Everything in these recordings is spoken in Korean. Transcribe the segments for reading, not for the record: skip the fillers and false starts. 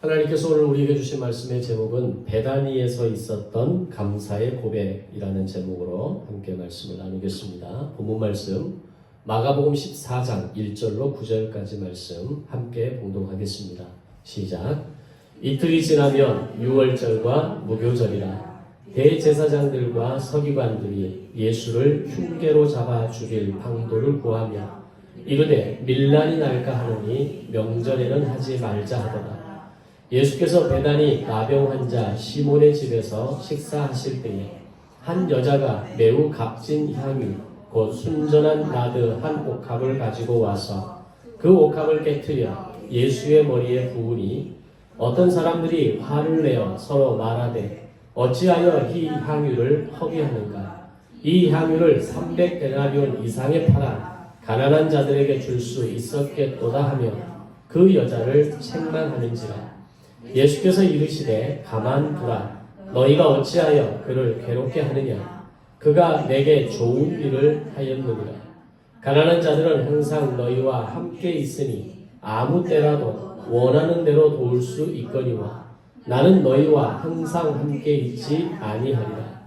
하나님께서 오늘 우리에게 주신 말씀의 제목은 베다니에서 있었던 감사의 고백이라는 제목으로 함께 말씀을 나누겠습니다. 본문 말씀 마가복음 14장 1절로 9절까지 말씀 함께 봉독하겠습니다. 시작. 이틀이 지나면 유월절과 무교절이라 대제사장들과 서기관들이 예수를 흉계로 잡아 죽일 방도를 구하며 이르되 밀란이 날까 하노니 명절에는 하지 말자 하더라. 예수께서 베다니 나병 환자 시몬의 집에서 식사하실 때에 한 여자가 매우 값진 향유 곧 순전한 나드 한 옥합을 가지고 와서 그 옥합을 깨트려 예수의 머리에 부으니 어떤 사람들이 화를 내어 서로 말하되 어찌하여 이 향유를 허비하는가? 이 향유를 300데나리온 이상에 팔아 가난한 자들에게 줄 수 있었겠도다 하며 그 여자를 책망하는지라. 예수께서 이르시되 가만두라. 너희가 어찌하여 그를 괴롭게 하느냐? 그가 내게 좋은 일을 하였느니라. 가난한 자들은 항상 너희와 함께 있으니 아무 때라도 원하는 대로 도울 수 있거니와 나는 너희와 항상 함께 있지 아니하리라.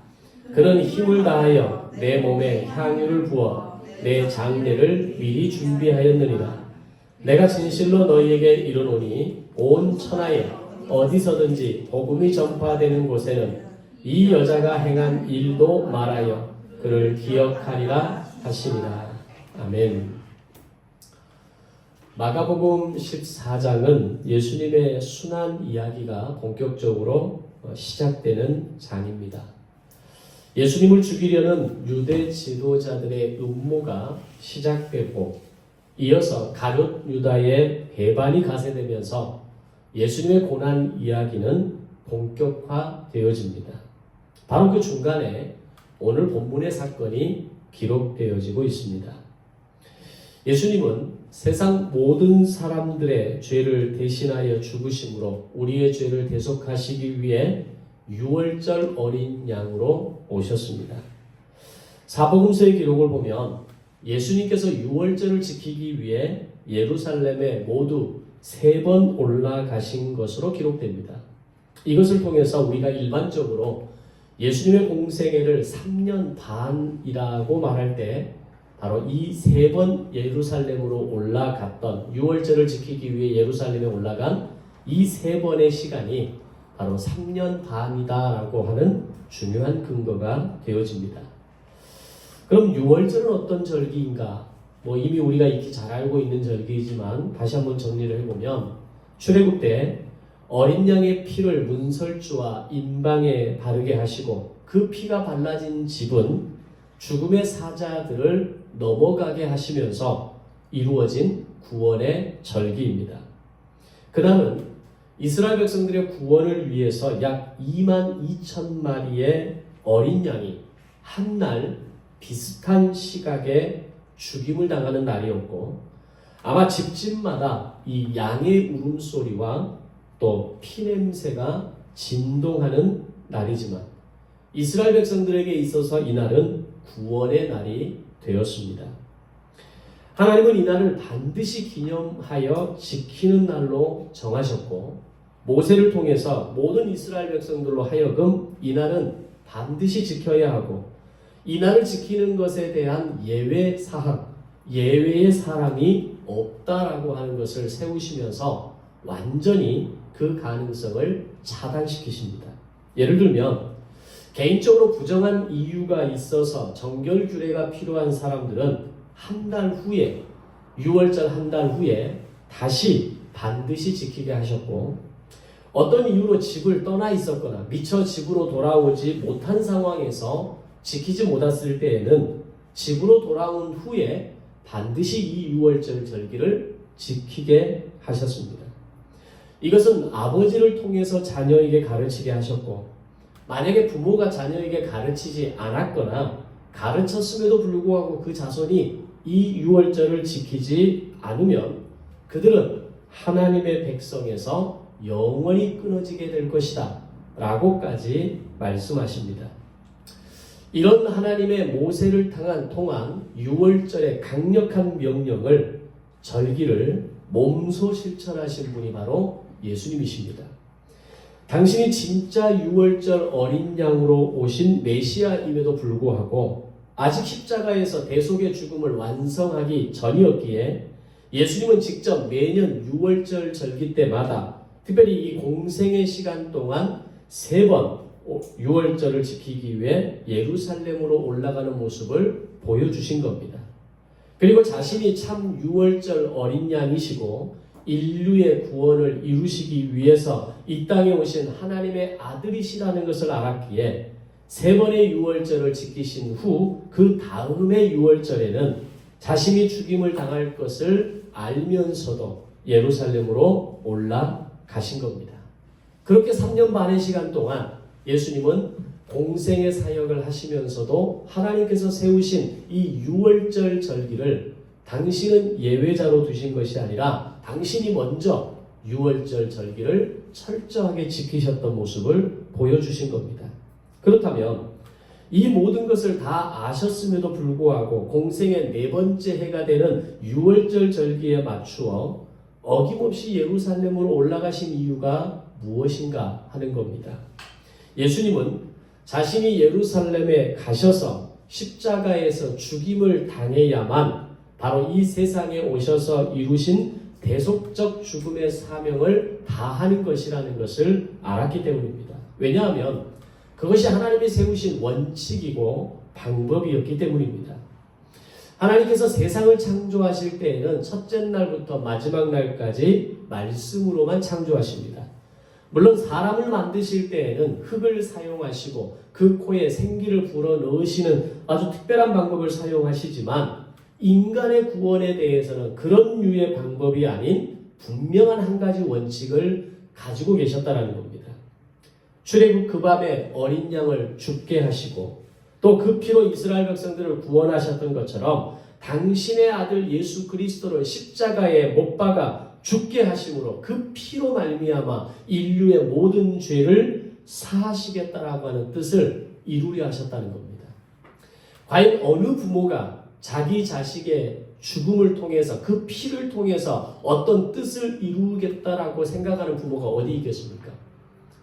그는 힘을 다하여 내 몸에 향유를 부어 내 장례를 미리 준비하였느니라. 내가 진실로 너희에게 이르노니 온 천하에 어디서든지 복음이 전파되는 곳에는 이 여자가 행한 일도 말하여 그를 기억하리라 하시니라. 아멘. 마가복음 14장은 예수님의 순환 이야기가 본격적으로 시작되는 장입니다. 예수님을 죽이려는 유대 지도자들의 음모가 시작되고 이어서 가룟 유다의 배반이 가세되면서 예수님의 고난 이야기는 본격화되어집니다. 바로 그 중간에 오늘 본문의 사건이 기록되어지고 있습니다. 예수님은 세상 모든 사람들의 죄를 대신하여 죽으심으로 우리의 죄를 대속하시기 위해 유월절 어린 양으로 오셨습니다. 사복음서의 기록을 보면 예수님께서 유월절을 지키기 위해 예루살렘에 모두 3번 올라가신 것으로 기록됩니다. 이것을 통해서 우리가 일반적으로 예수님의 공생애를 3년 반이라고 말할 때 바로 이 3번 예루살렘으로 올라갔던 유월절을 지키기 위해 예루살렘에 올라간 이 3번의 시간이 바로 3년 반이다라고 하는 중요한 근거가 되어집니다. 그럼 유월절은 어떤 절기인가? 이미 우리가 익히 잘 알고 있는 절기이지만 다시 한번 정리를 해보면 출애굽 때 어린 양의 피를 문설주와 인방에 바르게 하시고 그 피가 발라진 집은 죽음의 사자들을 넘어가게 하시면서 이루어진 구원의 절기입니다. 그다음은 이스라엘 백성들의 구원을 위해서 약 22,000마리의 어린 양이 한 날 비슷한 시각에 죽임을 당하는 날이었고 아마 집집마다 이 양의 울음소리와 또 피냄새가 진동하는 날이지만 이스라엘 백성들에게 있어서 이날은 구원의 날이 되었습니다. 하나님은 이 날을 반드시 기념하여 지키는 날로 정하셨고 모세를 통해서 모든 이스라엘 백성들로 하여금 이 날은 반드시 지켜야 하고 이 날을 지키는 것에 대한 예외 사항, 예외의 사람이 없다라고 하는 것을 세우시면서 완전히 그 가능성을 차단시키십니다. 예를 들면 개인적으로 부정한 이유가 있어서 정결 규례가 필요한 사람들은 한 달 후에 유월절 한 달 후에 다시 반드시 지키게 하셨고 어떤 이유로 집을 떠나 있었거나 미처 집으로 돌아오지 못한 상황에서 지키지 못했을 때에는 집으로 돌아온 후에 반드시 이 유월절 절기를 지키게 하셨습니다. 이것은 아버지를 통해서 자녀에게 가르치게 하셨고 만약에 부모가 자녀에게 가르치지 않았거나 가르쳤음에도 불구하고 그 자손이 이 유월절을 지키지 않으면 그들은 하나님의 백성에서 영원히 끊어지게 될 것이다 라고까지 말씀하십니다. 이런 하나님의 모세를 통한 유월절의 강력한 명령을 절기를 몸소 실천하신 분이 바로 예수님이십니다. 당신이 진짜 유월절 어린 양으로 오신 메시아임에도 불구하고 아직 십자가에서 대속의 죽음을 완성하기 전이었기에 예수님은 직접 매년 유월절 절기 때마다 특별히 이 공생의 시간 동안 3번 유월절을 지키기 위해 예루살렘으로 올라가는 모습을 보여주신 겁니다. 그리고 자신이 참 유월절 어린 양이시고 인류의 구원을 이루시기 위해서 이 땅에 오신 하나님의 아들이시라는 것을 알았기에 3번의 유월절을 지키신 후 그 다음의 유월절에는 자신이 죽임을 당할 것을 알면서도 예루살렘으로 올라가신 겁니다. 그렇게 3년 반의 시간 동안 예수님은 공생의 사역을 하시면서도 하나님께서 세우신 이 유월절 절기를 당신은 예외자로 두신 것이 아니라 당신이 먼저 유월절 절기를 철저하게 지키셨던 모습을 보여주신 겁니다. 그렇다면 이 모든 것을 다 아셨음에도 불구하고 공생의 4번째 해가 되는 유월절 절기에 맞추어 어김없이 예루살렘으로 올라가신 이유가 무엇인가 하는 겁니다. 예수님은 자신이 예루살렘에 가셔서 십자가에서 죽임을 당해야만 바로 이 세상에 오셔서 이루신 대속적 죽음의 사명을 다하는 것이라는 것을 알았기 때문입니다. 왜냐하면 그것이 하나님이 세우신 원칙이고 방법이었기 때문입니다. 하나님께서 세상을 창조하실 때에는 첫째 날부터 마지막 날까지 말씀으로만 창조하십니다. 물론 사람을 만드실 때에는 흙을 사용하시고 그 코에 생기를 불어넣으시는 아주 특별한 방법을 사용하시지만 인간의 구원에 대해서는 그런 류의 방법이 아닌 분명한 한 가지 원칙을 가지고 계셨다는 겁니다. 출애굽 그 밤에 어린 양을 죽게 하시고 또 그 피로 이스라엘 백성들을 구원하셨던 것처럼 당신의 아들 예수 그리스도를 십자가에 못 박아 죽게 하심으로 그 피로 말미암아 인류의 모든 죄를 사하시겠다라고 하는 뜻을 이루려 하셨다는 겁니다. 과연 어느 부모가 자기 자식의 죽음을 통해서 그 피를 통해서 어떤 뜻을 이루겠다라고 생각하는 부모가 어디 있겠습니까?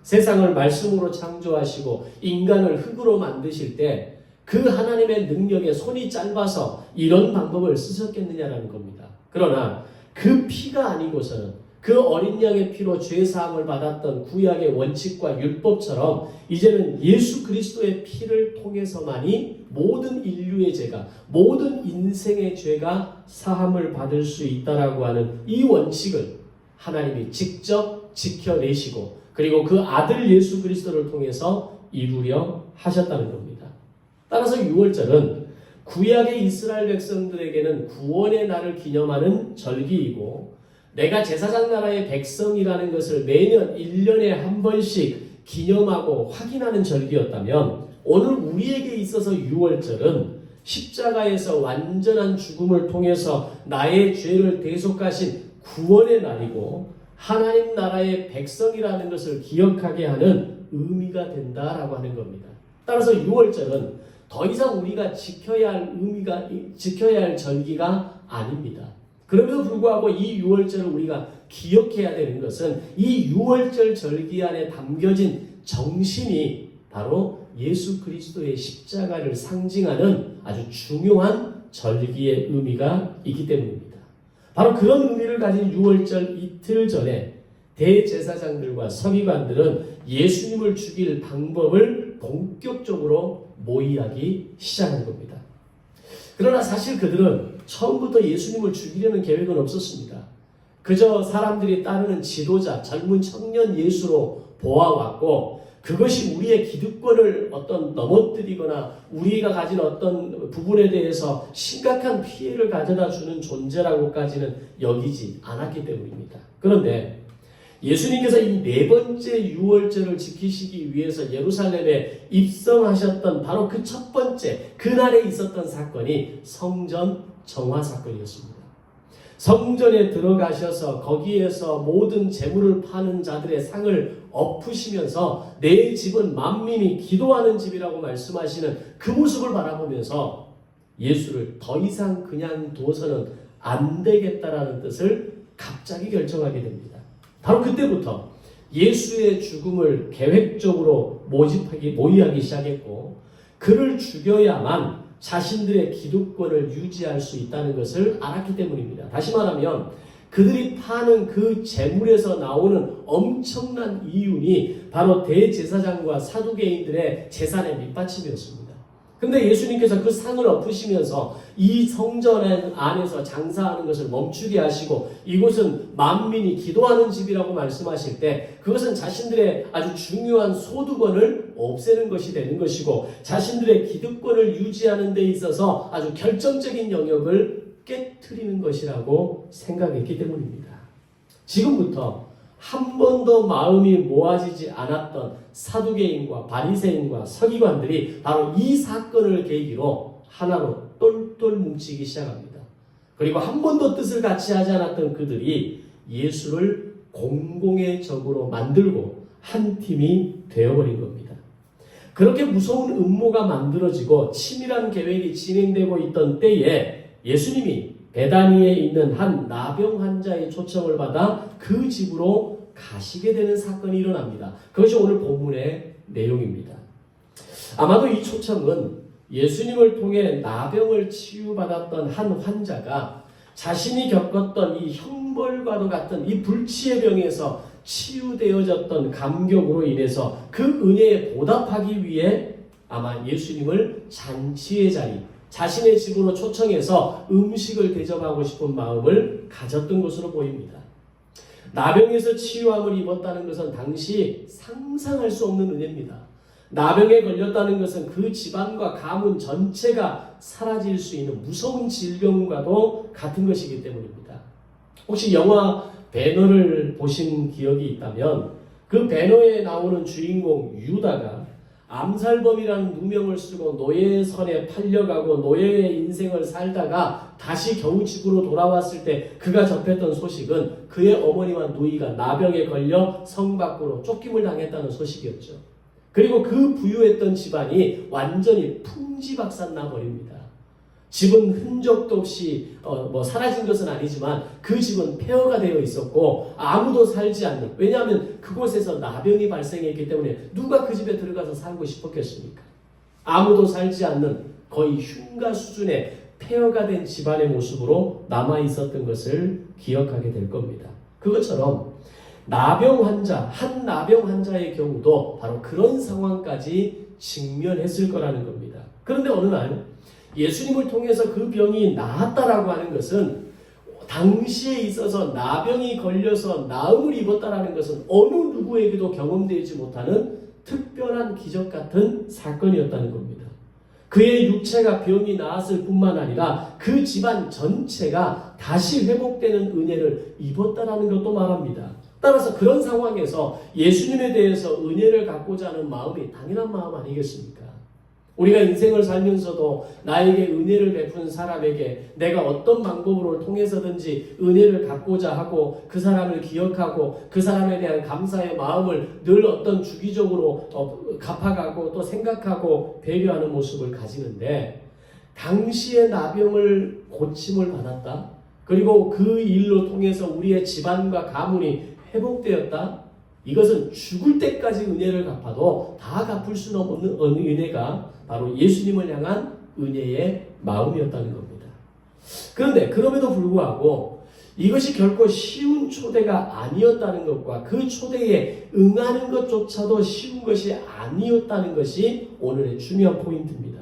세상을 말씀으로 창조하시고 인간을 흙으로 만드실 때 그 하나님의 능력에 손이 짧아서 이런 방법을 쓰셨겠느냐라는 겁니다. 그러나 그 피가 아니고서는 그 어린 양의 피로 죄사함을 받았던 구약의 원칙과 율법처럼 이제는 예수 그리스도의 피를 통해서만이 모든 인류의 죄가, 모든 인생의 죄가 사함을 받을 수 있다라고 하는 이 원칙을 하나님이 직접 지켜내시고 그리고 그 아들 예수 그리스도를 통해서 이루려 하셨다는 겁니다. 따라서 유월절은 구약의 이스라엘 백성들에게는 구원의 날을 기념하는 절기이고 내가 제사장 나라의 백성이라는 것을 매년 1년에 한 번씩 기념하고 확인하는 절기였다면 오늘 우리에게 있어서 유월절은 십자가에서 완전한 죽음을 통해서 나의 죄를 대속하신 구원의 날이고 하나님 나라의 백성이라는 것을 기억하게 하는 의미가 된다라고 하는 겁니다. 따라서 유월절은 더 이상 우리가 지켜야 할 절기가 아닙니다. 그럼에도 불구하고 이 유월절을 우리가 기억해야 되는 것은 이 유월절 절기 안에 담겨진 정신이 바로 예수 그리스도의 십자가를 상징하는 아주 중요한 절기의 의미가 있기 때문입니다. 바로 그런 의미를 가진 유월절 이틀 전에 대제사장들과 서기관들은 예수님을 죽일 방법을 본격적으로 모의하기 시작한 겁니다. 그러나 사실 그들은 처음부터 예수님을 죽이려는 계획은 없었습니다. 그저 사람들이 따르는 지도자, 젊은 청년 예수로 보아왔고 그것이 우리의 기득권을 넘어뜨리거나 우리가 가진 어떤 부분에 대해서 심각한 피해를 가져다 주는 존재라고까지는 여기지 않았기 때문입니다. 그런데 예수님께서 이 4번째 유월절을 지키시기 위해서 예루살렘에 입성하셨던 바로 그 첫 번째 그날에 있었던 사건이 성전 정화 사건이었습니다. 성전에 들어가셔서 거기에서 모든 재물을 파는 자들의 상을 엎으시면서 내 집은 만민이 기도하는 집이라고 말씀하시는 그 모습을 바라보면서 예수를 더 이상 그냥 둬서는 안 되겠다라는 뜻을 갑자기 결정하게 됩니다. 바로 그때부터 예수의 죽음을 계획적으로 모의하기 시작했고, 그를 죽여야만 자신들의 기득권을 유지할 수 있다는 것을 알았기 때문입니다. 다시 말하면 그들이 파는 그 재물에서 나오는 엄청난 이윤이 바로 대제사장과 사두개인들의 재산의 밑받침이었습니다. 근데 예수님께서 그 상을 엎으시면서 이 성전 안에서 장사하는 것을 멈추게 하시고 이곳은 만민이 기도하는 집이라고 말씀하실 때 그것은 자신들의 아주 중요한 소득원을 없애는 것이 되는 것이고 자신들의 기득권을 유지하는 데 있어서 아주 결정적인 영역을 깨트리는 것이라고 생각했기 때문입니다. 지금부터 한 번도 마음이 모아지지 않았던 사두개인과 바리새인과 서기관들이 바로 이 사건을 계기로 하나로 똘똘 뭉치기 시작합니다. 그리고 한 번도 뜻을 같이 하지 않았던 그들이 예수를 공공의 적으로 만들고 한 팀이 되어버린 겁니다. 그렇게 무서운 음모가 만들어지고 치밀한 계획이 진행되고 있던 때에 예수님이 베다니에 있는 한 나병 환자의 초청을 받아 그 집으로 가시게 되는 사건이 일어납니다. 그것이 오늘 본문의 내용입니다. 아마도 이 초청은 예수님을 통해 나병을 치유받았던 한 환자가 자신이 겪었던 이 형벌과도 같은 이 불치의 병에서 치유되어졌던 감격으로 인해서 그 은혜에 보답하기 위해 아마 예수님을 잔치의 자리, 자신의 집으로 초청해서 음식을 대접하고 싶은 마음을 가졌던 것으로 보입니다. 나병에서 치유함을 입었다는 것은 당시 상상할 수 없는 은혜입니다. 나병에 걸렸다는 것은 그 집안과 가문 전체가 사라질 수 있는 무서운 질병과도 같은 것이기 때문입니다. 혹시 영화 배너를 보신 기억이 있다면 그 배너에 나오는 주인공 유다가 암살범이라는 누명을 쓰고 노예의 선에 팔려가고 노예의 인생을 살다가 다시 겨우 집으로 돌아왔을 때 그가 접했던 소식은 그의 어머니와 누이가 나병에 걸려 성 밖으로 쫓김을 당했다는 소식이었죠. 그리고 그 부유했던 집안이 완전히 풍지박산 나버립니다. 집은 흔적도 없이 사라진 것은 아니지만 그 집은 폐허가 되어 있었고 아무도 살지 않는, 왜냐하면 그곳에서 나병이 발생했기 때문에 누가 그 집에 들어가서 살고 싶었겠습니까? 아무도 살지 않는 거의 흉가 수준의 폐허가 된 집안의 모습으로 남아 있었던 것을 기억하게 될 겁니다. 그것처럼 한 나병 환자의 경우도 바로 그런 상황까지 직면했을 거라는 겁니다. 그런데 어느 날 예수님을 통해서 그 병이 나았다라고 하는 것은 당시에 있어서 나병이 걸려서 나음을 입었다라는 것은 어느 누구에게도 경험되지 못하는 특별한 기적 같은 사건이었다는 겁니다. 그의 육체가 병이 나았을 뿐만 아니라 그 집안 전체가 다시 회복되는 은혜를 입었다라는 것도 말합니다. 따라서 그런 상황에서 예수님에 대해서 은혜를 갖고자 하는 마음이 당연한 마음 아니겠습니까? 우리가 인생을 살면서도 나에게 은혜를 베푼 사람에게 내가 어떤 방법으로 통해서든지 은혜를 갖고자 하고 그 사람을 기억하고 그 사람에 대한 감사의 마음을 늘 어떤 주기적으로 갚아가고 또 생각하고 배려하는 모습을 가지는데 당시의 나병을 고침을 받았다. 그리고 그 일로 통해서 우리의 집안과 가문이 회복되었다. 이것은 죽을 때까지 은혜를 갚아도 다 갚을 수는 없는 은혜가 바로 예수님을 향한 은혜의 마음이었다는 겁니다. 그런데 그럼에도 불구하고 이것이 결코 쉬운 초대가 아니었다는 것과 그 초대에 응하는 것조차도 쉬운 것이 아니었다는 것이 오늘의 중요한 포인트입니다.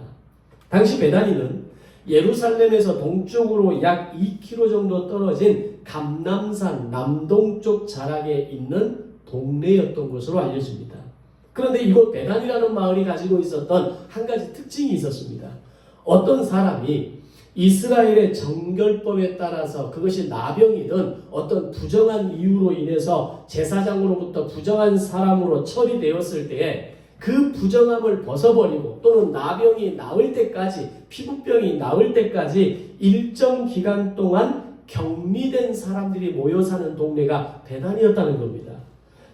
당시 베다니는 예루살렘에서 동쪽으로 약 2km 정도 떨어진 감람산 남동쪽 자락에 있는 동네였던 것으로 알려집니다. 그런데 이곳 베단이라는 마을이 가지고 있었던 한 가지 특징이 있었습니다. 어떤 사람이 이스라엘의 정결법에 따라서 그것이 나병이든 어떤 부정한 이유로 인해서 제사장으로부터 부정한 사람으로 처리되었을 때에 그 부정함을 벗어버리고 또는 나병이 나을 때까지, 피부병이 나을 때까지 일정 기간 동안 격리된 사람들이 모여 사는 동네가 베단이었다는 겁니다.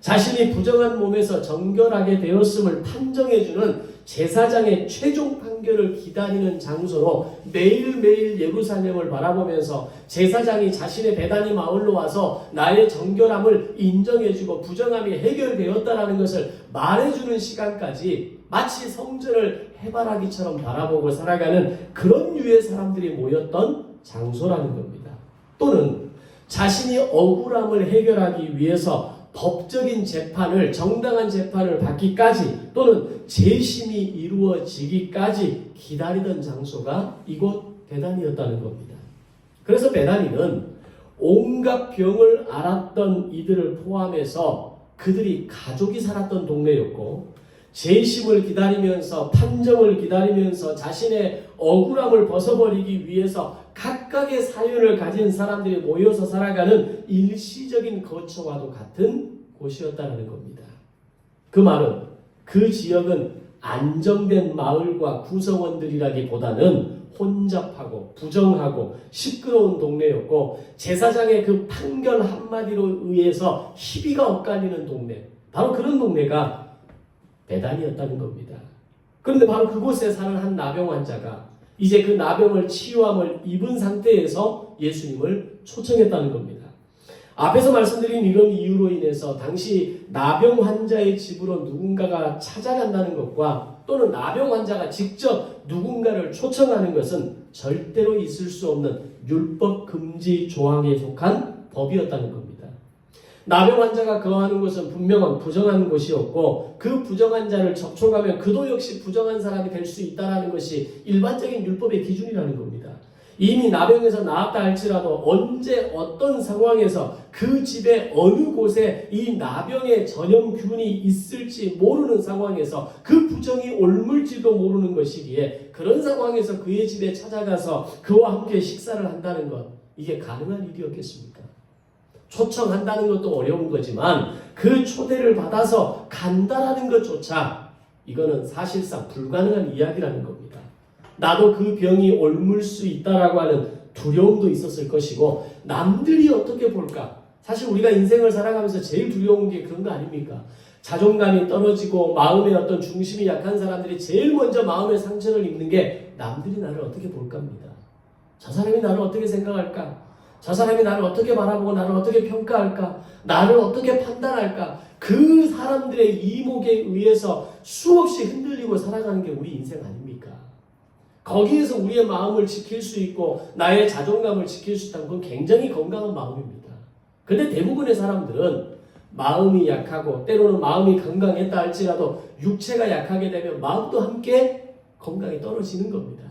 자신이 부정한 몸에서 정결하게 되었음을 판정해주는 제사장의 최종 판결을 기다리는 장소로 매일매일 예루살렘을 바라보면서 제사장이 자신의 베다니 마을로 와서 나의 정결함을 인정해주고 부정함이 해결되었다라는 것을 말해주는 시간까지 마치 성전을 해바라기처럼 바라보고 살아가는 그런 유의 사람들이 모였던 장소라는 겁니다. 또는 자신이 억울함을 해결하기 위해서 법적인 재판을, 정당한 재판을 받기까지 또는 재심이 이루어지기까지 기다리던 장소가 이곳 베다니였다는 겁니다. 그래서 베다니는 온갖 병을 앓았던 이들을 포함해서 그들이 가족이 살았던 동네였고, 재심을 기다리면서 판정을 기다리면서 자신의 억울함을 벗어버리기 위해서 각각의 사연을 가진 사람들이 모여서 살아가는 일시적인 거처와도 같은 곳이었다는 겁니다. 그 말은 그 지역은 안정된 마을과 구성원들이라기보다는 혼잡하고 부정하고 시끄러운 동네였고, 제사장의 그 판결 한마디로 의해서 희비가 엇갈리는 동네, 바로 그런 동네가 베단이었다는 겁니다. 그런데 바로 그곳에 사는 한 나병 환자가 이제 그 나병을 치유함을 입은 상태에서 예수님을 초청했다는 겁니다. 앞에서 말씀드린 이런 이유로 인해서 당시 나병 환자의 집으로 누군가가 찾아간다는 것과 또는 나병 환자가 직접 누군가를 초청하는 것은 절대로 있을 수 없는 율법 금지 조항에 속한 법이었다는 겁니다. 나병 환자가 거하는 곳은 분명한 부정한 곳이었고, 그 부정한 자를 접촉하면 그도 역시 부정한 사람이 될 수 있다는 것이 일반적인 율법의 기준이라는 겁니다. 이미 나병에서 나았다 할지라도 언제 어떤 상황에서 그 집의 어느 곳에 이 나병의 전염균이 있을지 모르는 상황에서 그 부정이 옮을지도 모르는 것이기에, 그런 상황에서 그의 집에 찾아가서 그와 함께 식사를 한다는 것, 이게 가능한 일이었겠습니까? 초청한다는 것도 어려운 거지만 그 초대를 받아서 간다라는 것조차 이거는 사실상 불가능한 이야기라는 겁니다. 나도 그 병이 옮을 수 있다라고 하는 두려움도 있었을 것이고, 남들이 어떻게 볼까? 사실 우리가 인생을 살아가면서 제일 두려운 게 그런 거 아닙니까? 자존감이 떨어지고 마음의 어떤 중심이 약한 사람들이 제일 먼저 마음의 상처를 입는 게 남들이 나를 어떻게 볼까입니다. 저 사람이 나를 어떻게 생각할까? 저 사람이 나를 어떻게 바라보고 나를 어떻게 평가할까? 나를 어떻게 판단할까? 그 사람들의 이목에 의해서 수없이 흔들리고 살아가는 게 우리 인생 아닙니까? 거기에서 우리의 마음을 지킬 수 있고 나의 자존감을 지킬 수 있다는 건 굉장히 건강한 마음입니다. 근데 대부분의 사람들은 마음이 약하고 때로는 마음이 건강했다 할지라도 육체가 약하게 되면 마음도 함께 건강이 떨어지는 겁니다.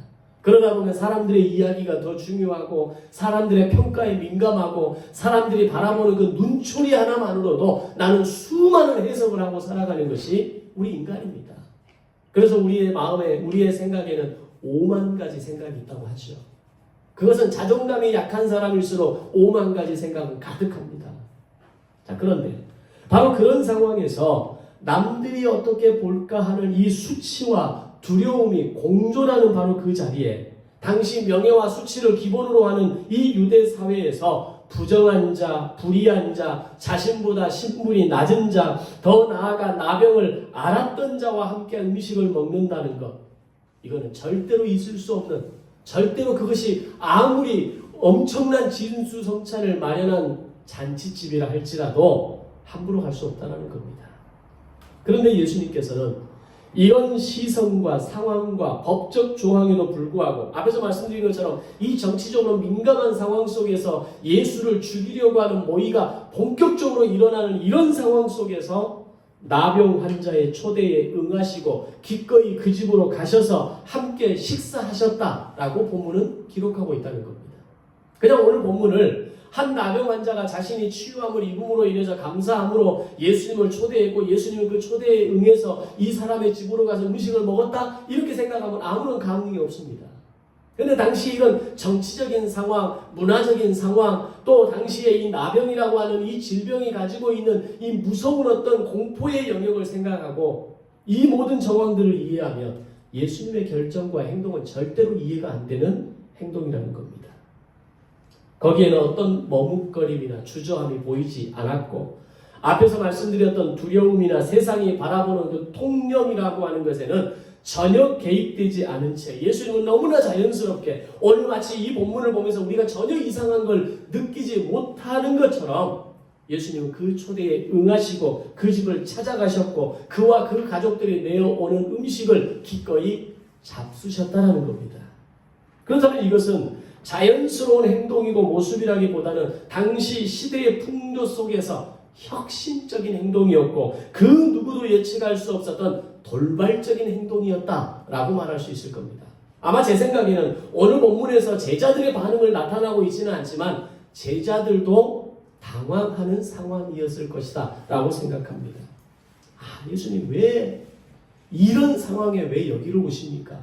그러다 보면 사람들의 이야기가 더 중요하고 사람들의 평가에 민감하고 사람들이 바라보는 그 눈초리 하나만으로도 나는 수많은 해석을 하고 살아가는 것이 우리 인간입니다. 그래서 우리의 마음에, 우리의 생각에는 5만 가지 생각이 있다고 하죠. 그것은 자존감이 약한 사람일수록 5만 가지 생각은 가득합니다. 자, 그런데 바로 그런 상황에서 남들이 어떻게 볼까 하는 이 수치와 두려움이 공존하는 바로 그 자리에 당시 명예와 수치를 기본으로 하는 이 유대 사회에서 부정한 자, 불의한 자, 자신보다 신분이 낮은 자, 더 나아가 나병을 앓았던 자와 함께 음식을 먹는다는 것, 이거는 절대로 있을 수 없는, 절대로 그것이 아무리 엄청난 진수성찬을 마련한 잔치집이라 할지라도 함부로 할 수 없다는 겁니다. 그런데 예수님께서는 이런 시선과 상황과 법적 조항에도 불구하고 앞에서 말씀드린 것처럼 이 정치적으로 민감한 상황 속에서 예수를 죽이려고 하는 모의가 본격적으로 일어나는 이런 상황 속에서 나병 환자의 초대에 응하시고 기꺼이 그 집으로 가셔서 함께 식사하셨다라고 본문은 기록하고 있다는 겁니다. 그냥 오늘 본문을 한 나병 환자가 자신이 치유함을 입음으로 인해서 감사함으로 예수님을 초대했고 예수님은 그 초대에 응해서 이 사람의 집으로 가서 음식을 먹었다, 이렇게 생각하면 아무런 감흥이 없습니다. 그런데 당시 이런 정치적인 상황, 문화적인 상황, 또 당시에 이 나병이라고 하는 이 질병이 가지고 있는 이 무서운 어떤 공포의 영역을 생각하고 이 모든 정황들을 이해하면 예수님의 결정과 행동은 절대로 이해가 안 되는 행동이라는 겁니다. 거기에는 어떤 머뭇거림이나 주저함이 보이지 않았고, 앞에서 말씀드렸던 두려움이나 세상이 바라보는 그 통념이라고 하는 것에는 전혀 개입되지 않은 채 예수님은 너무나 자연스럽게 오늘 마치 이 본문을 보면서 우리가 전혀 이상한 걸 느끼지 못하는 것처럼 예수님은 그 초대에 응하시고 그 집을 찾아가셨고 그와 그 가족들이 내어오는 음식을 기꺼이 잡수셨다는 겁니다. 그렇다면 이것은 자연스러운 행동이고 모습이라기보다는 당시 시대의 풍조 속에서 혁신적인 행동이었고 그 누구도 예측할 수 없었던 돌발적인 행동이었다라고 말할 수 있을 겁니다. 아마 제 생각에는 오늘 본문에서 제자들의 반응을 나타나고 있지는 않지만 제자들도 당황하는 상황이었을 것이다 라고 생각합니다. 예수님 왜 이런 상황에 왜 여기로 오십니까?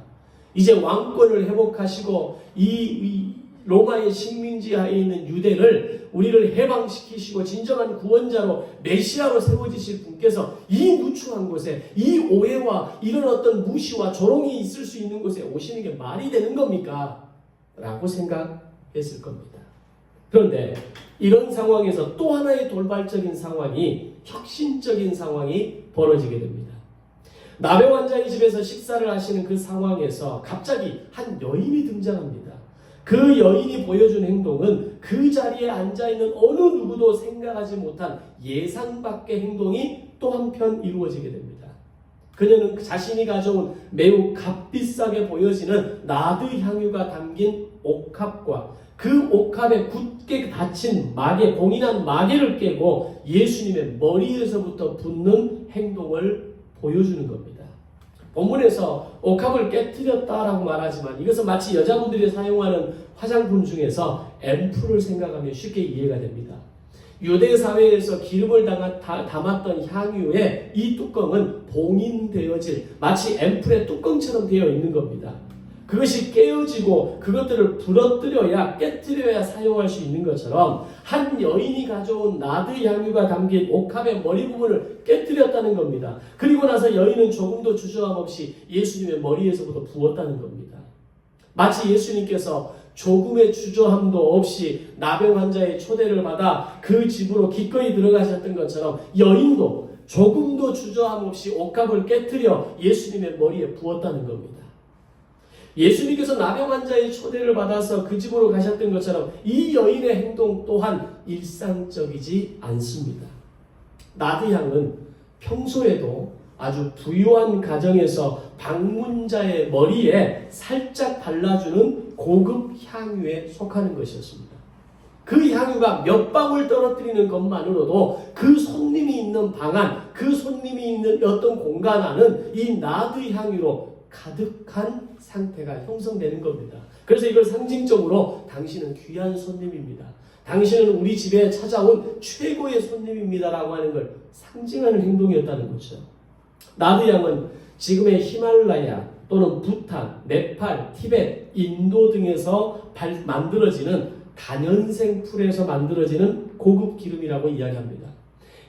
이제 왕권을 회복하시고 이 로마의 식민지 하에 있는 유대를 우리를 해방시키시고 진정한 구원자로 메시아로 세워지실 분께서 이 누추한 곳에 이 오해와 이런 어떤 무시와 조롱이 있을 수 있는 곳에 오시는 게 말이 되는 겁니까? 라고 생각했을 겁니다. 그런데 이런 상황에서 또 하나의 돌발적인 상황이 혁신적인 상황이 벌어지게 됩니다. 나병 환자의 집에서 식사를 하시는 그 상황에서 갑자기 한 여인이 등장합니다. 그 여인이 보여준 행동은 그 자리에 앉아있는 어느 누구도 생각하지 못한 예상 밖의 행동이 또 한편 이루어지게 됩니다. 그녀는 자신이 가져온 매우 값비싸게 보여지는 나드 향유가 담긴 옥합과 그 옥합에 굳게 닫힌 마개, 봉인한 마개를 깨고 예수님의 머리에서부터 붓는 행동을 보여주는 겁니다. 본문에서 옥합을 깨뜨렸다라고 말하지만 이것은 마치 여자분들이 사용하는 화장품 중에서 앰플을 생각하면 쉽게 이해가 됩니다. 유대 사회에서 기름을 담았던 향유에 이 뚜껑은 봉인되어질 마치 앰플의 뚜껑처럼 되어 있는 겁니다. 그것이 깨어지고 그것들을 부러뜨려야 깨뜨려야 사용할 수 있는 것처럼 한 여인이 가져온 나드 향유가 담긴 옥합의 머리 부분을 깨뜨렸다는 겁니다. 그리고 나서 여인은 조금도 주저함 없이 예수님의 머리에서부터 부었다는 겁니다. 마치 예수님께서 조금의 주저함도 없이 나병 환자의 초대를 받아 그 집으로 기꺼이 들어가셨던 것처럼 여인도 조금도 주저함 없이 옥합을 깨뜨려 예수님의 머리에 부었다는 겁니다. 예수님께서 나병 환자의 초대를 받아서 그 집으로 가셨던 것처럼 이 여인의 행동 또한 일상적이지 않습니다. 나드향은 평소에도 아주 부유한 가정에서 방문자의 머리에 살짝 발라주는 고급 향유에 속하는 것이었습니다. 그 향유가 몇 방울 떨어뜨리는 것만으로도 그 손님이 있는 방 안, 그 손님이 있는 어떤 공간 안은 이 나드 향유로 가득한 상태가 형성되는 겁니다. 그래서 이걸 상징적으로 당신은 귀한 손님입니다. 당신은 우리 집에 찾아온 최고의 손님입니다라고 하는 걸 상징하는 행동이었다는 거죠. 나드향은 지금의 히말라야 또는 부탄, 네팔, 티벳, 인도 등에서 만들어지는 다년생 풀에서 만들어지는 고급 기름이라고 이야기합니다.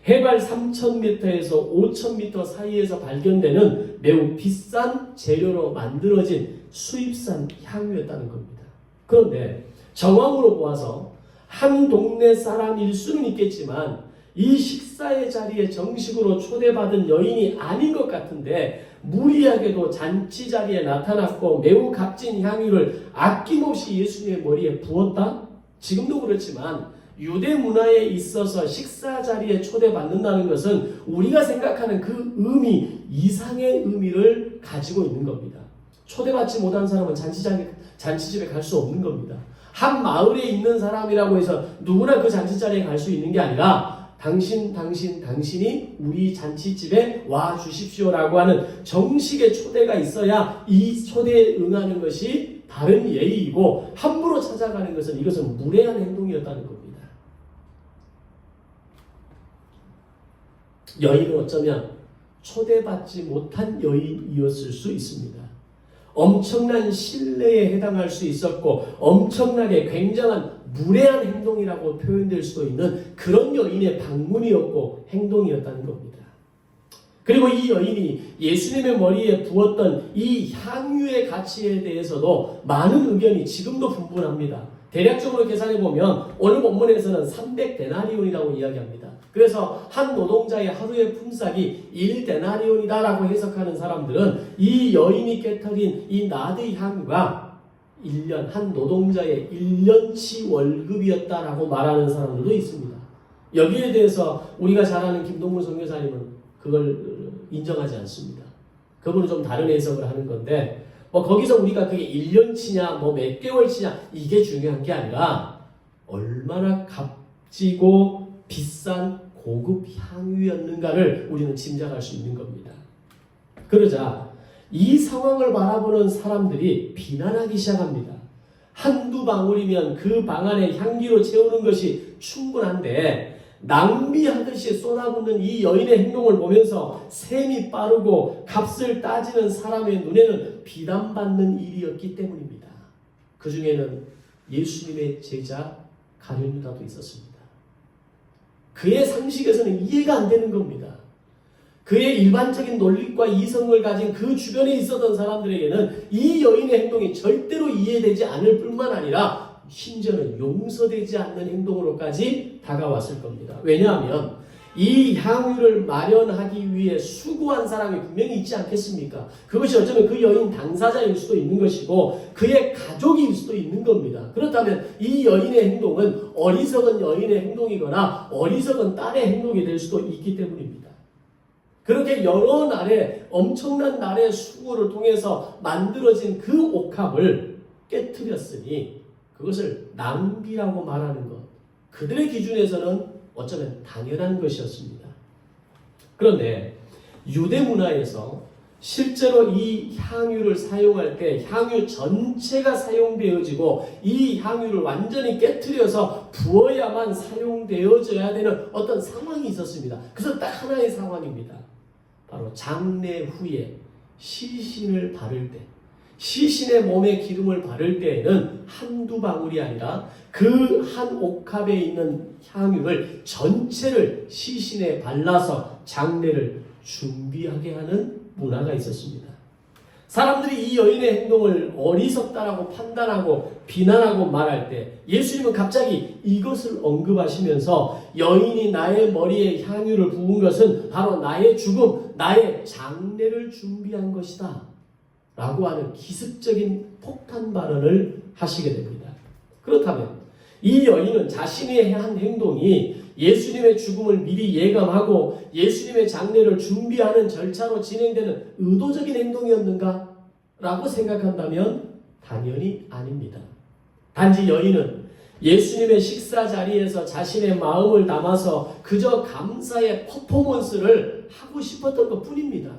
해발 3,000m에서 5,000m 사이에서 발견되는 매우 비싼 재료로 만들어진 수입산 향유였다는 겁니다. 그런데 정황으로 보아서 한 동네 사람일 수는 있겠지만 이 식사의 자리에 정식으로 초대받은 여인이 아닌 것 같은데 무리하게도 잔치 자리에 나타났고 매우 값진 향유를 아낌없이 예수님의 머리에 부었다? 지금도 그렇지만 유대 문화에 있어서 식사 자리에 초대받는다는 것은 우리가 생각하는 그 의미 이상의 의미를 가지고 있는 겁니다. 초대받지 못한 사람은 잔치집에 갈 수 없는 겁니다. 한 마을에 있는 사람이라고 해서 누구나 그 잔치 자리에 갈 수 있는 게 아니라 당신이 우리 잔치집에 와 주십시오라고 하는 정식의 초대가 있어야 이 초대에 응하는 것이 바른 예의이고 함부로 찾아가는 것은 이것은 무례한 행동이었다는 겁니다. 여인은 어쩌면 초대받지 못한 여인이었을 수 있습니다. 엄청난 신뢰에 해당할 수 있었고 엄청나게 굉장한 무례한 행동이라고 표현될 수도 있는 그런 여인의 방문이었고 행동이었다는 겁니다. 그리고 이 여인이 예수님의 머리에 부었던 이 향유의 가치에 대해서도 많은 의견이 지금도 분분합니다. 대략적으로 계산해 보면 오늘 본문에서는 300데나리온이라고 이야기합니다. 그래서 한 노동자의 하루의 품삯이 1데나리온이다라고 해석하는 사람들은 이 여인이 깨뜨린 이 나드 향유가 1년, 한 노동자의 1년치 월급이었다라고 말하는 사람들도 있습니다. 여기에 대해서 우리가 잘 아는 김동문 선교사님은 그걸 인정하지 않습니다. 그분은 좀 다른 해석을 하는 건데, 거기서 우리가 그게 1년치냐, 몇 개월치냐, 이게 중요한 게 아니라, 얼마나 값지고 비싼 고급 향유였는가를 우리는 짐작할 수 있는 겁니다. 그러자, 이 상황을 바라보는 사람들이 비난하기 시작합니다. 한두 방울이면 그 방 안에 향기로 채우는 것이 충분한데, 낭비하듯이 쏟아붓는 이 여인의 행동을 보면서 셈이 빠르고 값을 따지는 사람의 눈에는 비난받는 일이었기 때문입니다. 그 중에는 예수님의 제자 가룟 유다도 있었습니다. 그의 상식에서는 이해가 안 되는 겁니다. 그의 일반적인 논리과 이성을 가진 그 주변에 있었던 사람들에게는 이 여인의 행동이 절대로 이해되지 않을 뿐만 아니라 심지어는 용서되지 않는 행동으로까지 다가왔을 겁니다. 왜냐하면 이 향유를 마련하기 위해 수고한 사람이 분명히 있지 않겠습니까? 그것이 어쩌면 그 여인 당사자일 수도 있는 것이고 그의 가족일 수도 있는 겁니다. 그렇다면 이 여인의 행동은 어리석은 여인의 행동이거나 어리석은 딸의 행동이 될 수도 있기 때문입니다. 그렇게 여러 날의 엄청난 날의 수고를 통해서 만들어진 그 옥합을 깨트렸으니 그것을 낭비라고 말하는 것, 그들의 기준에서는 어쩌면 당연한 것이었습니다. 그런데 유대 문화에서 실제로 이 향유를 사용할 때 향유 전체가 사용되어지고 이 향유를 완전히 깨트려서 부어야만 사용되어져야 되는 어떤 상황이 있었습니다. 그래서 딱 하나의 상황입니다. 바로 장례 후에 시신을 바를 때, 시신의 몸에 기름을 바를 때에는 한두 방울이 아니라 그 한 옥합에 있는 향유를 전체를 시신에 발라서 장례를 준비하게 하는 문화가 있었습니다. 사람들이 이 여인의 행동을 어리석다라고 판단하고 비난하고 말할 때 예수님은 갑자기 이것을 언급하시면서 여인이 나의 머리에 향유를 부은 것은 바로 나의 죽음, 나의 장례를 준비한 것이다 라고 하는 기습적인 폭탄 발언을 하시게 됩니다. 그렇다면 이 여인은 자신이 한 행동이 예수님의 죽음을 미리 예감하고 예수님의 장례를 준비하는 절차로 진행되는 의도적인 행동이었는가? 라고 생각한다면 당연히 아닙니다. 단지 여인은 예수님의 식사 자리에서 자신의 마음을 담아서 그저 감사의 퍼포먼스를 하고 싶었던 것 뿐입니다.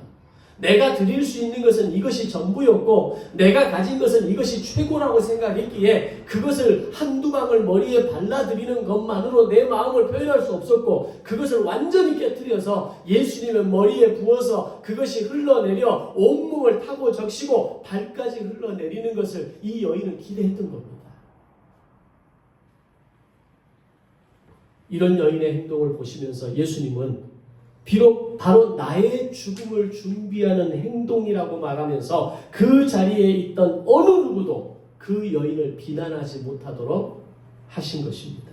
내가 드릴 수 있는 것은 이것이 전부였고 내가 가진 것은 이것이 최고라고 생각했기에 그것을 한두 방울 머리에 발라드리는 것만으로 내 마음을 표현할 수 없었고 그것을 완전히 깨트려서 예수님의 머리에 부어서 그것이 흘러내려 온몸을 타고 적시고 발까지 흘러내리는 것을 이 여인은 기대했던 겁니다. 이런 여인의 행동을 보시면서 예수님은 비록 바로 나의 죽음을 준비하는 행동이라고 말하면서 그 자리에 있던 어느 누구도 그 여인을 비난하지 못하도록 하신 것입니다.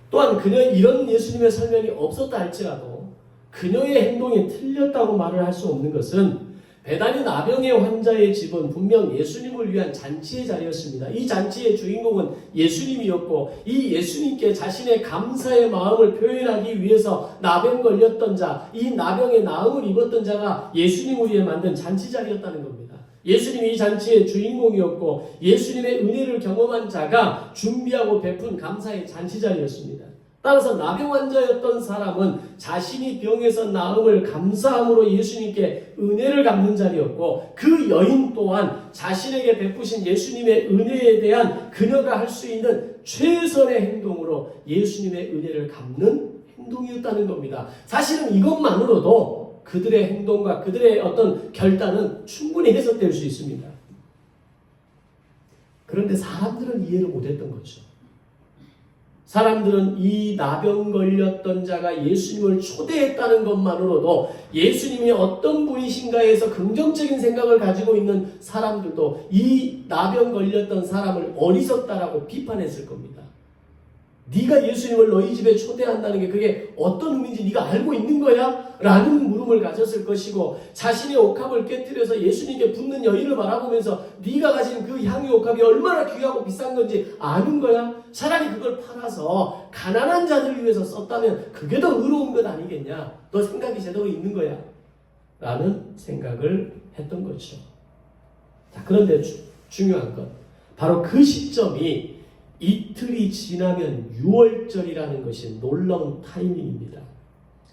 또한 이런 예수님의 설명이 없었다 할지라도 그녀의 행동이 틀렸다고 말을 할 수 없는 것은 베다니 나병의 환자의 집은 분명 예수님을 위한 잔치의 자리였습니다. 이 잔치의 주인공은 예수님이었고 이 예수님께 자신의 감사의 마음을 표현하기 위해서 나병 걸렸던 자, 이 나병의 나음을 입었던 자가 예수님을 위해 만든 잔치 자리였다는 겁니다. 예수님이 이 잔치의 주인공이었고 예수님의 은혜를 경험한 자가 준비하고 베푼 감사의 잔치 자리였습니다. 따라서 나병 환자였던 사람은 자신이 병에서 나음을 감사함으로 예수님께 은혜를 갚는 자리였고 그 여인 또한 자신에게 베푸신 예수님의 은혜에 대한 그녀가 할 수 있는 최선의 행동으로 예수님의 은혜를 갚는 행동이었다는 겁니다. 사실은 이것만으로도 그들의 행동과 그들의 어떤 결단은 충분히 해석될 수 있습니다. 그런데 사람들은 이해를 못했던 거죠. 사람들은 이 나병 걸렸던 자가 예수님을 초대했다는 것만으로도 예수님이 어떤 분이신가 해서 긍정적인 생각을 가지고 있는 사람들도 이 나병 걸렸던 사람을 어리석다라고 비판했을 겁니다. 네가 예수님을 너희 집에 초대한다는 게 그게 어떤 의미인지 네가 알고 있는 거야? 라는 물음을 가졌을 것이고, 자신의 옥합을 깨뜨려서 예수님께 붙는 여인을 바라보면서 네가 가진 그 향유 옥합이 얼마나 귀하고 비싼 건지 아는 거야? 차라리 그걸 팔아서 가난한 자들을 위해서 썼다면 그게 더 의로운 것 아니겠냐? 너 생각이 제대로 있는 거야? 라는 생각을 했던 거죠. 자, 그런데 중요한 건 바로 그 시점이 이틀이 지나면 유월절이라는 것이 놀라운 타이밍입니다.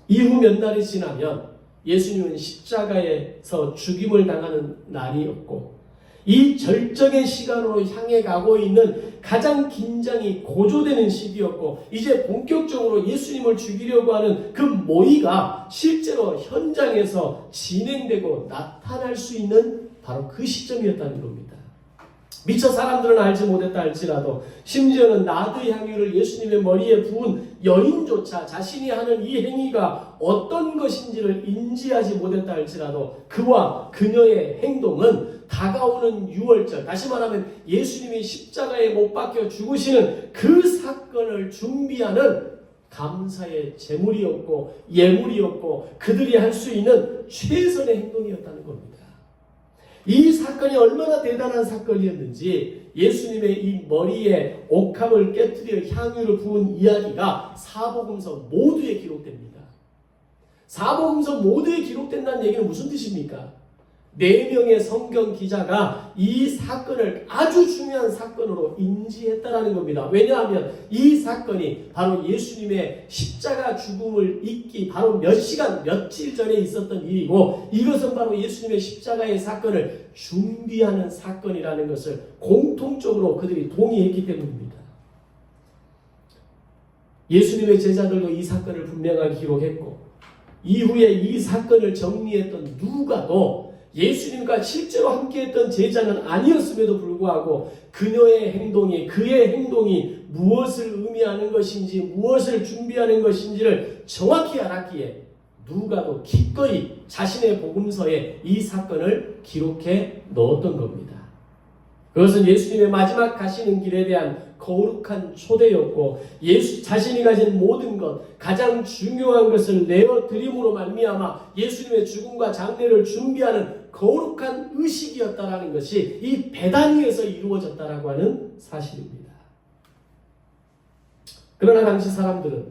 이후 몇 날이 지나면 예수님은 십자가에서 죽임을 당하는 날이었고, 이 절정의 시간으로 향해 가고 있는 가장 긴장이 고조되는 시기였고, 이제 본격적으로 예수님을 죽이려고 하는 그 모의가 실제로 현장에서 진행되고 나타날 수 있는 바로 그 시점이었다는 겁니다. 미처 사람들은 알지 못했다 할지라도, 심지어는 나드 향유를 예수님의 머리에 부은 여인조차 자신이 하는 이 행위가 어떤 것인지를 인지하지 못했다 할지라도 그와 그녀의 행동은 다가오는 유월절, 다시 말하면 예수님이 십자가에 못 박혀 죽으시는 그 사건을 준비하는 감사의 제물이었고 예물이었고 그들이 할 수 있는 최선의 행동이었다는 겁니다. 이 사건이 얼마나 대단한 사건이었는지 예수님의 이 머리에 옥합을 깨뜨려 향유를 부은 이야기가 사복음서 모두에 기록됩니다. 사복음서 모두에 기록된다는 얘기는 무슨 뜻입니까? 4명의 성경 기자가 이 사건을 아주 중요한 사건으로 인지했다라는 겁니다. 왜냐하면 이 사건이 바로 예수님의 십자가 죽음을 잊기 바로 몇 시간, 며칠 전에 있었던 일이고, 이것은 바로 예수님의 십자가의 사건을 준비하는 사건이라는 것을 공통적으로 그들이 동의했기 때문입니다. 예수님의 제자들도 이 사건을 분명하게 기록했고, 이후에 이 사건을 정리했던 누가도 예수님과 실제로 함께했던 제자는 아니었음에도 불구하고 그녀의 행동이, 그의 행동이 무엇을 의미하는 것인지, 무엇을 준비하는 것인지를 정확히 알았기에 누가도 기꺼이 자신의 복음서에 이 사건을 기록해 넣었던 겁니다. 그것은 예수님의 마지막 가시는 길에 대한 거룩한 초대였고, 예수 자신이 가진 모든 것, 가장 중요한 것을 내어드림으로 말미암아 예수님의 죽음과 장례를 준비하는 거룩한 의식이었다라는 것이 이 베다니에서 이루어졌다라고 하는 사실입니다. 그러나 당시 사람들은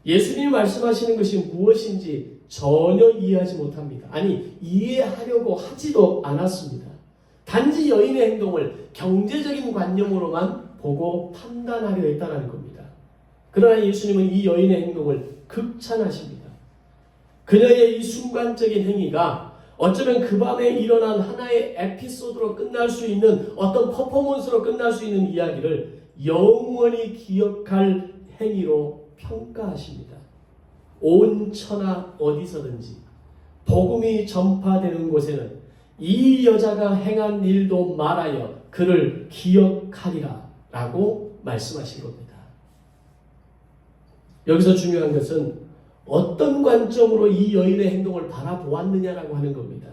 예수님이 말씀하시는 것이 무엇인지 전혀 이해하지 못합니다. 아니, 이해하려고 하지도 않았습니다. 단지 여인의 행동을 경제적인 관념으로만 보고 판단하려 했다는 겁니다. 그러나 예수님은 이 여인의 행동을 극찬하십니다. 그녀의 이 순간적인 행위가 어쩌면 그 밤에 일어난 하나의 에피소드로 끝날 수 있는, 어떤 퍼포먼스로 끝날 수 있는 이야기를 영원히 기억할 행위로 평가하십니다. 온 천하 어디서든지 복음이 전파되는 곳에는 이 여자가 행한 일도 말하여 그를 기억하리라 라고 말씀하신 겁니다. 여기서 중요한 것은 어떤 관점으로 이 여인의 행동을 바라보았느냐라고 하는 겁니다.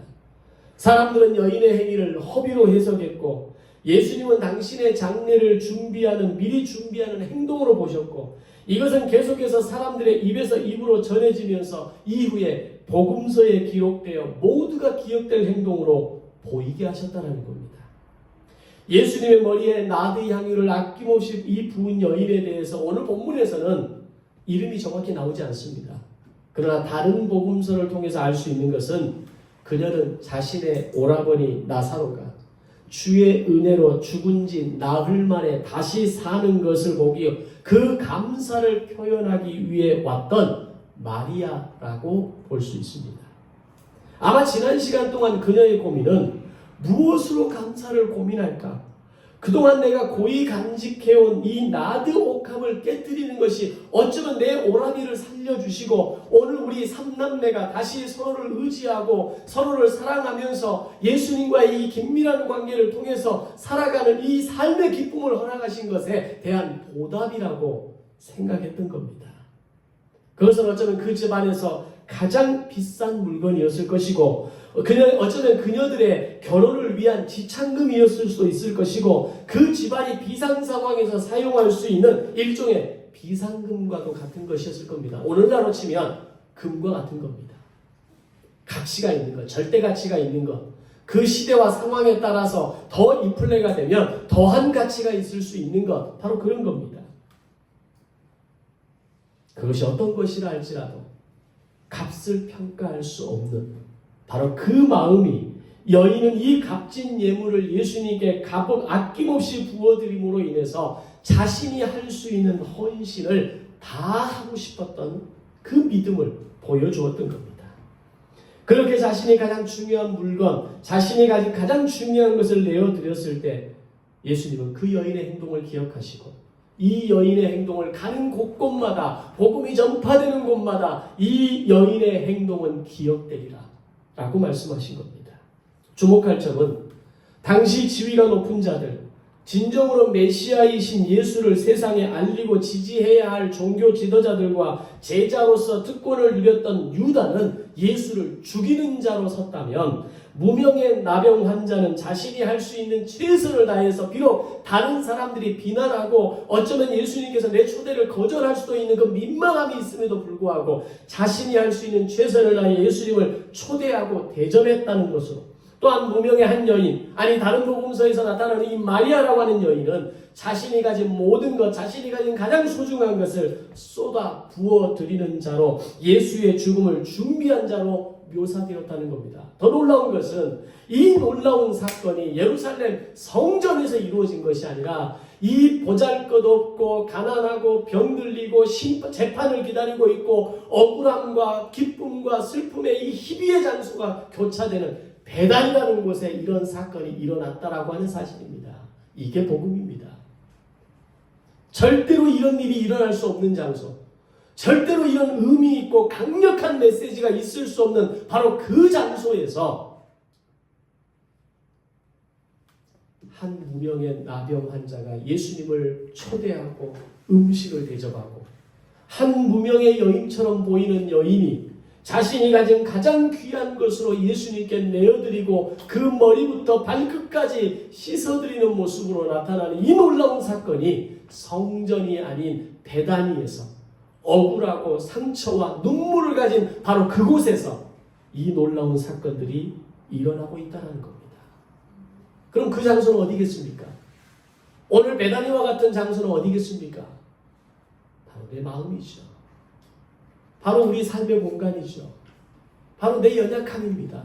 사람들은 여인의 행위를 허비로 해석했고, 예수님은 당신의 장례를 미리 준비하는 행동으로 보셨고, 이것은 계속해서 사람들의 입에서 입으로 전해지면서 이후에 복음서에 기록되어 모두가 기억될 행동으로 보이게 하셨다는 겁니다. 예수님의 머리에 나드 향유를 아낌없이 이 부은 여인에 대해서 오늘 본문에서는 이름이 정확히 나오지 않습니다. 그러나 다른 복음서를 통해서 알 수 있는 것은 그녀는 자신의 오라버니 나사로가 주의 은혜로 죽은 지 나흘 만에 다시 사는 것을 보기에 그 감사를 표현하기 위해 왔던 마리아라고 볼 수 있습니다. 아마 지난 시간 동안 그녀의 고민은 무엇으로 감사를 고민할까? 그동안 내가 고이 간직해온 이 나드 옥합을 깨뜨리는 것이 어쩌면 내 오라비를 살려주시고, 오늘 우리 삼남매가 다시 서로를 의지하고 서로를 사랑하면서 예수님과의 이 긴밀한 관계를 통해서 살아가는 이 삶의 기쁨을 허락하신 것에 대한 보답이라고 생각했던 겁니다. 그것은 어쩌면 그 집안에서 가장 비싼 물건이었을 것이고 어쩌면 그녀들의 결혼을 위한 지참금이었을 수도 있을 것이고 그 집안이 비상 상황에서 사용할 수 있는 일종의 비상금과도 같은 것이었을 겁니다. 오늘날로 치면 금과 같은 겁니다. 가치가 있는 것, 절대 가치가 있는 것. 그 시대와 상황에 따라서 더 인플레가 되면 더한 가치가 있을 수 있는 것. 바로 그런 겁니다. 그것이 어떤 것이라 할지라도 값을 평가할 수 없는 바로 그 마음이 여인은 이 값진 예물을 예수님께 값을 아낌없이 부어드림으로 인해서 자신이 할 수 있는 헌신을 다 하고 싶었던 그 믿음을 보여주었던 겁니다. 그렇게 자신이 가장 중요한 물건, 자신이 가진 가장 중요한 것을 내어드렸을 때 예수님은 그 여인의 행동을 기억하시고 이 여인의 행동을 가는 곳곳마다 복음이 전파되는 곳마다 이 여인의 행동은 기억되리라 라고 말씀하신 겁니다. 주목할 점은 당시 지위가 높은 자들, 진정으로 메시아이신 예수를 세상에 알리고 지지해야 할 종교 지도자들과 제자로서 특권을 누렸던 유다는 예수를 죽이는 자로 섰다면 무명의 나병 환자는 자신이 할 수 있는 최선을 다해서 비록 다른 사람들이 비난하고 어쩌면 예수님께서 내 초대를 거절할 수도 있는 그 민망함이 있음에도 불구하고 자신이 할 수 있는 최선을 다해 예수님을 초대하고 대접했다는 것으로 또한 무명의 한 여인, 아니 다른 복음서에서 나타나는 이 마리아라고 하는 여인은 자신이 가진 모든 것, 자신이 가진 가장 소중한 것을 쏟아 부어드리는 자로 예수의 죽음을 준비한 자로 묘사되었다는 겁니다. 더 놀라운 것은 이 놀라운 사건이 예루살렘 성전에서 이루어진 것이 아니라 이 보잘것없고 가난하고 병들리고 재판을 기다리고 있고 억울함과 기쁨과 슬픔의 이 희비의 장소가 교차되는 베단이라는 곳에 이런 사건이 일어났다라고 하는 사실입니다. 이게 복음입니다. 절대로 이런 일이 일어날 수 없는 장소, 절대로 이런 의미 있고 강력한 메시지가 있을 수 없는 바로 그 장소에서 한 무명의 나병 환자가 예수님을 초대하고 음식을 대접하고 한 무명의 여인처럼 보이는 여인이 자신이 가진 가장 귀한 것으로 예수님께 내어드리고 그 머리부터 발끝까지 씻어드리는 모습으로 나타나는 이 놀라운 사건이 성전이 아닌 베다니에서 억울하고 상처와 눈물을 가진 바로 그곳에서 이 놀라운 사건들이 일어나고 있다는 겁니다. 그럼 그 장소는 어디겠습니까? 오늘 베다니와 같은 장소는 어디겠습니까? 바로 내 마음이죠. 바로 우리 삶의 공간이죠. 바로 내 연약함입니다.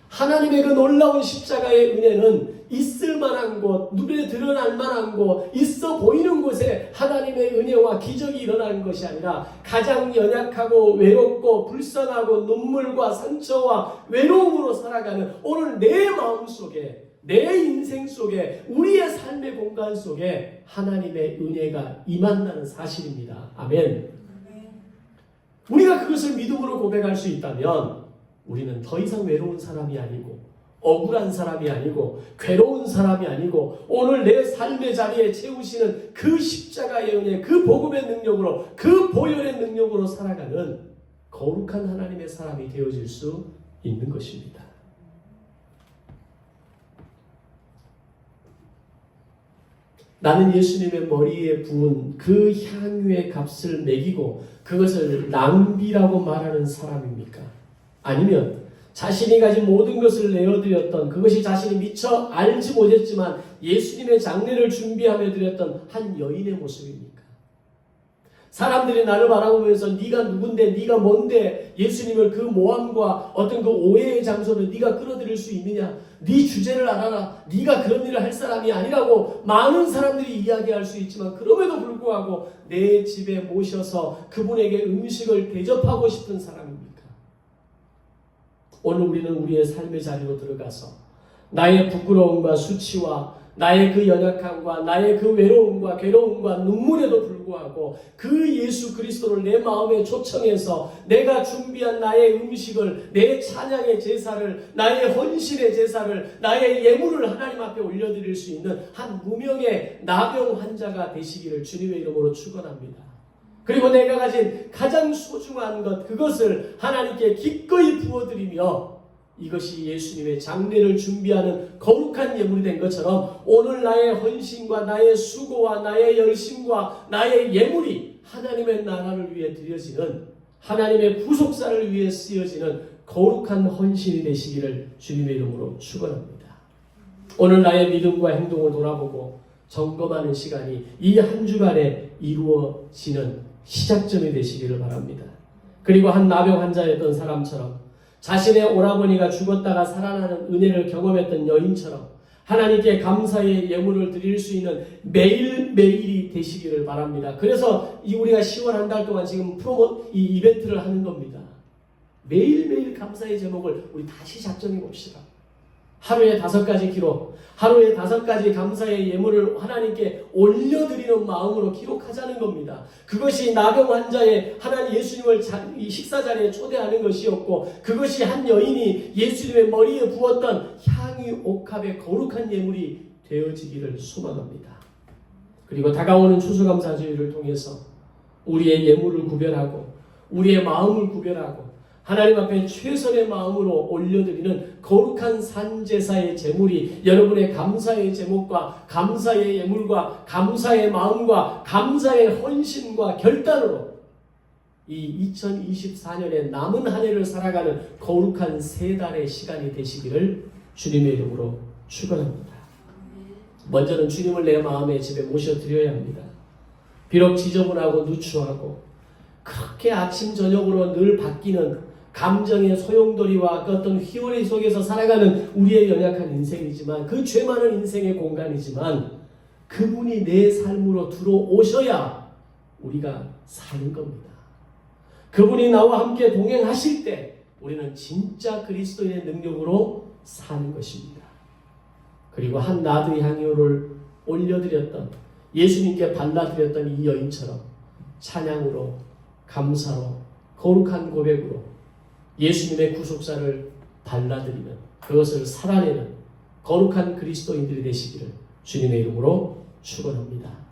하나님의 그 놀라운 십자가의 은혜는 있을 만한 곳, 눈에 드러날 만한 곳, 있어 보이는 곳에 하나님의 은혜와 기적이 일어나는 것이 아니라 가장 연약하고 외롭고 불쌍하고 눈물과 상처와 외로움으로 살아가는 오늘 내 마음속에, 내 인생 속에, 우리의 삶의 공간 속에 하나님의 은혜가 임한다는 사실입니다. 아멘. 우리가 그것을 믿음으로 고백할 수 있다면 우리는 더 이상 외로운 사람이 아니고 억울한 사람이 아니고 괴로운 사람이 아니고 오늘 내 삶의 자리에 채우시는 그 십자가의 은혜, 그 복음의 능력으로, 그 보혈의 능력으로 살아가는 거룩한 하나님의 사람이 되어질 수 있는 것입니다. 나는 예수님의 머리에 부은 그 향유의 값을 매기고 그것을 낭비라고 말하는 사람입니까? 아니면 자신이 가진 모든 것을 내어드렸던, 그것이 자신이 미처 알지 못했지만 예수님의 장례를 준비하며 드렸던 한 여인의 모습입니까? 사람들이 나를 바라보면서 네가 누군데, 네가 뭔데 예수님을 그 모함과 어떤 그 오해의 장소를 네가 끌어들일 수 있느냐? 네 주제를 알아라. 네가 그런 일을 할 사람이 아니라고 많은 사람들이 이야기할 수 있지만 그럼에도 불구하고 내 집에 모셔서 그분에게 음식을 대접하고 싶은 사람입니까? 오늘 우리는 우리의 삶의 자리로 들어가서 나의 부끄러움과 수치와 나의 그 연약함과 나의 그 외로움과 괴로움과 눈물에도 불구하고 그 예수 그리스도를 내 마음에 초청해서 내가 준비한 나의 음식을, 내 찬양의 제사를, 나의 헌신의 제사를, 나의 예물을 하나님 앞에 올려드릴 수 있는 한 무명의 나병 환자가 되시기를 주님의 이름으로 축원합니다. 그리고 내가 가진 가장 소중한 것, 그것을 하나님께 기꺼이 부어드리며 이것이 예수님의 장례를 준비하는 거룩한 예물이 된 것처럼 오늘 나의 헌신과 나의 수고와 나의 열심과 나의 예물이 하나님의 나라를 위해 드려지는, 하나님의 구속사를 위해 쓰여지는 거룩한 헌신이 되시기를 주님의 이름으로 축원합니다. 오늘 나의 믿음과 행동을 돌아보고 점검하는 시간이 이 한 주간에 이루어지는 시작점이 되시기를 바랍니다. 그리고 한 나병 환자였던 사람처럼, 자신의 오라버니가 죽었다가 살아나는 은혜를 경험했던 여인처럼 하나님께 감사의 예물을 드릴 수 있는 매일매일이 되시기를 바랍니다. 그래서 우리가 10월 한 달 동안 지금 이 이벤트를 하는 겁니다. 매일매일 감사의 제목을 우리 다시 작정해 봅시다. 하루에 5가지 기록, 하루에 5가지 감사의 예물을 하나님께 올려드리는 마음으로 기록하자는 겁니다. 그것이 나병 환자의 하나님 예수님을 이 식사 자리에 초대하는 것이었고, 그것이 한 여인이 예수님의 머리에 부었던 향유 옥합의 거룩한 예물이 되어지기를 소망합니다. 그리고 다가오는 추수감사주의를 통해서 우리의 예물을 구별하고 우리의 마음을 구별하고 하나님 앞에 최선의 마음으로 올려드리는 거룩한 산제사의 제물이 여러분의 감사의 제목과 감사의 예물과 감사의 마음과 감사의 헌신과 결단으로 이 2024년의 남은 한 해를 살아가는 거룩한 3달의 시간이 되시기를 주님의 이름으로 축원합니다. 먼저는 주님을 내 마음의 집에 모셔드려야 합니다. 비록 지저분하고 누추하고 그렇게 아침 저녁으로 늘 바뀌는 감정의 소용돌이와 그 어떤 휘몰이 속에서 살아가는 우리의 연약한 인생이지만, 그 죄 많은 인생의 공간이지만 그분이 내 삶으로 들어오셔야 우리가 사는 겁니다. 그분이 나와 함께 동행하실 때 우리는 진짜 그리스도인의 능력으로 사는 것입니다. 그리고 한 나드 향유를 올려드렸던, 예수님께 발라드렸던 이 여인처럼 찬양으로, 감사로, 거룩한 고백으로 예수님의 구속사를 발라드리는, 그것을 살아내는 거룩한 그리스도인들이 되시기를 주님의 이름으로 축원합니다.